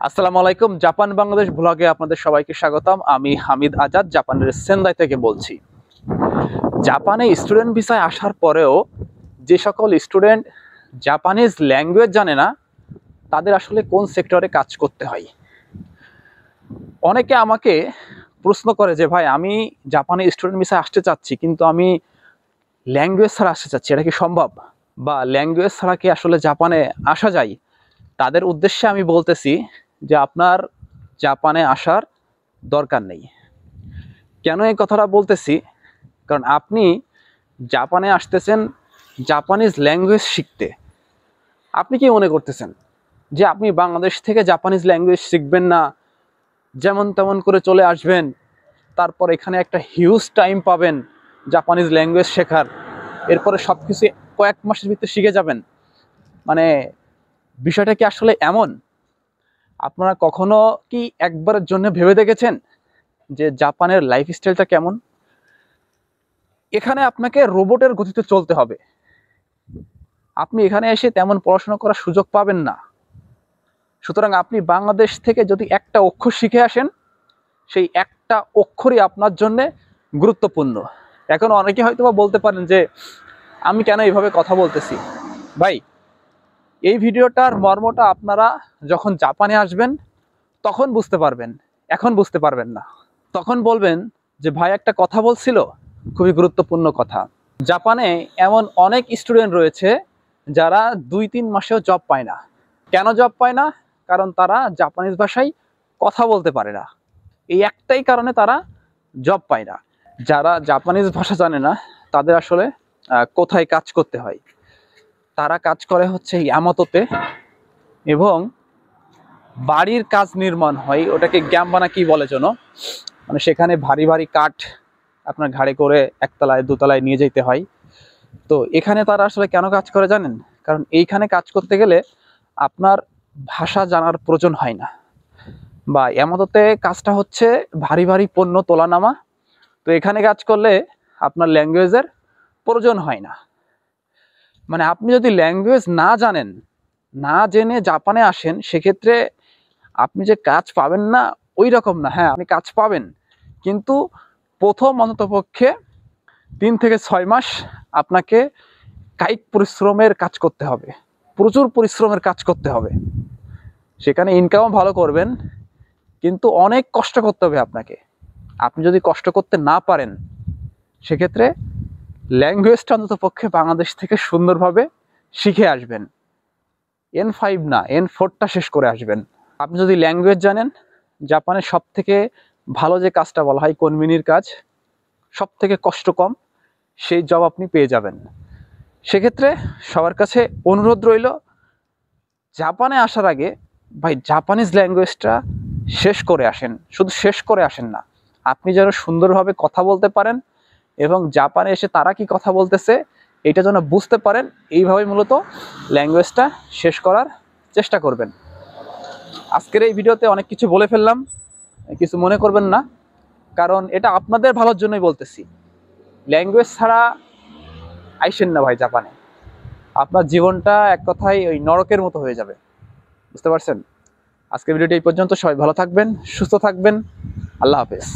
আসসালামু আলাইকুম। জাপান বাংলাদেশ ব্লগে আপনাদের সবাইকে স্বাগতম। আমি হামিদ আজাদ জাপানের সেন্দাই থেকে বলছি। জাপানে স্টুডেন্ট ভিসায় আসার পরেও যে সকল স্টুডেন্ট জাপানিজ ল্যাঙ্গুয়েজ জানে না, তাদের আসলে কোন সেক্টরে কাজ করতে হয়। অনেকে আমাকে প্রশ্ন করে যে ভাই, আমি জাপানে স্টুডেন্ট ভিসায় আসতে চাচ্ছি, কিন্তু আমি ল্যাঙ্গুয়েজ ছাড়া আসতে চাচ্ছি, এটা কি সম্ভব? বা ল্যাঙ্গুয়েজ ছাড়া কি আসলে জাপানে আসা যায়? তাদের উদ্দেশ্যে আমি বলতেছি যে আপনার জাপানে আসার দরকার নেই। কেন এই কথাটা বলতেছি? কারণ আপনি জাপানে আসতেছেন জাপানিজ ল্যাঙ্গুয়েজ শিখতে। আপনি কি মনে করতেছেন যে আপনি বাংলাদেশ থেকে জাপানিজ ল্যাঙ্গুয়েজ শিখবেন না, যেমন তেমন করে চলে আসবেন, তারপর এখানে একটা হিউজ টাইম পাবেন জাপানিজ ল্যাঙ্গুয়েজ শেখার, এরপরে সব কিছু কয়েক মাসের ভিতরে শিখে যাবেন? মানে বিষয়টা কি আসলে এমন? আপনারা কখনো কি একবারের জন্য ভেবে দেখেছেন যে জাপানের লাইফস্টাইলটা কেমন? এখানে আপনাকে রোবটের গতিতে চলতে হবে। আপনি এখানে এসে তেমন পড়াশোনা করার সুযোগ পাবেন না। সুতরাং আপনি বাংলাদেশ থেকে যদি একটা অক্ষর শিখে আসেন, সেই একটা অক্ষরই আপনার জন্য গুরুত্বপূর্ণ। এখন অনেকে হয়তো বা বলতে পারেন যে আমি কেন এইভাবে কথা বলতেছি। ভাই, এই ভিডিওটার মর্মটা আপনারা যখন জাপানে আসবেন তখন বুঝতে পারবেন, এখন বুঝতে পারবেন না। তখন বলবেন যে ভাই একটা কথা বলছিল, খুবই গুরুত্বপূর্ণ কথা। জাপানে এমন অনেক স্টুডেন্ট রয়েছে যারা 2-3 মাসেও জব পায় না। কেন জব পায় না? কারণ তারা জাপানিজ ভাষায় কথা বলতে পারে না। এই একটাই কারণে তারা জব পায় না। যারা জাপানিজ ভাষা জানে না, তাদের আসলে কোথায় কাজ করতে হয়? তারা কাজ করে হচ্ছে ইয়ামাতোতে, এবং বাড়ির কাজ নির্মাণ হয়, ওটাকে গ্যাম্বানা কি বলে যেন, মানে সেখানে ভারী ভারী কাঠ আপনার ঘাড়ে করে একতলায় দোতলায় নিয়ে যেতে হয়। তো এখানে তারা আসলে কেন কাজ করে জানেন? কারণ এইখানে কাজ করতে গেলে আপনার ভাষা জানার প্রয়োজন হয় না। বা এমততে কাজটা হচ্ছে ভারী ভারী পণ্য তোলা নামা। তো এখানে কাজ করলে আপনার ল্যাঙ্গুয়েজের প্রয়োজন হয় না। মানে আপনি যদি ল্যাঙ্গুয়েজ না জানেন, না জেনে জাপানে আসেন, সেক্ষেত্রে আপনি যে কাজ পাবেন না ওই রকম না। হ্যাঁ, আপনি কাজ পাবেন, কিন্তু প্রথম অন্ততপক্ষে 3 থেকে 6 মাস আপনাকে কায়িক পরিশ্রমের কাজ করতে হবে, প্রচুর পরিশ্রমের কাজ করতে হবে। সেখানে ইনকামও ভালো করবেন, কিন্তু অনেক কষ্ট করতে হবে আপনাকে। আপনি যদি কষ্ট করতে না পারেন, সেক্ষেত্রে ল্যাঙ্গুয়েজটা অন্ততপক্ষে বাংলাদেশ থেকে সুন্দরভাবে শিখে আসবেন। N5 না, N4টা শেষ করে আসবেন। আপনি যদি ল্যাঙ্গুয়েজ জানেন, জাপানের সব থেকে ভালো যে কাজটা বলা হয় কনভিনির কাজ, সব থেকে কষ্ট কম, সেই জব আপনি পেয়ে যাবেন। সেক্ষেত্রে সবার কাছে অনুরোধ রইল, জাপানে আসার আগে ভাই জাপানিজ ল্যাঙ্গুয়েজটা শেষ করে আসেন। শুধু শেষ করে আসেন না, আপনি যেন সুন্দরভাবে কথা বলতে পারেন, এবং জাপানে এসে তারা কি কথা বলতেছে এটা যেন বুঝতে পারেন। এইভাবে মূলত ল্যাঙ্গুয়েজটা শেষ করার চেষ্টা করবেন। আজকের এই ভিডিওতে অনেক কিছু বলে ফেললাম, কিছু মনে করবেন না, কারণ এটা আপনাদের ভালোর জন্যই বলতেছি। ল্যাঙ্গুয়েজ ছাড়া আইসেন না ভাই জাপানে, আপনার জীবনটা এক কথায় ওই নরকের মতো হয়ে যাবে। বুঝতে পারছেন? আজকের ভিডিওটি এই পর্যন্ত। সবাই ভালো থাকবেন, সুস্থ থাকবেন। আল্লাহ হাফেজ।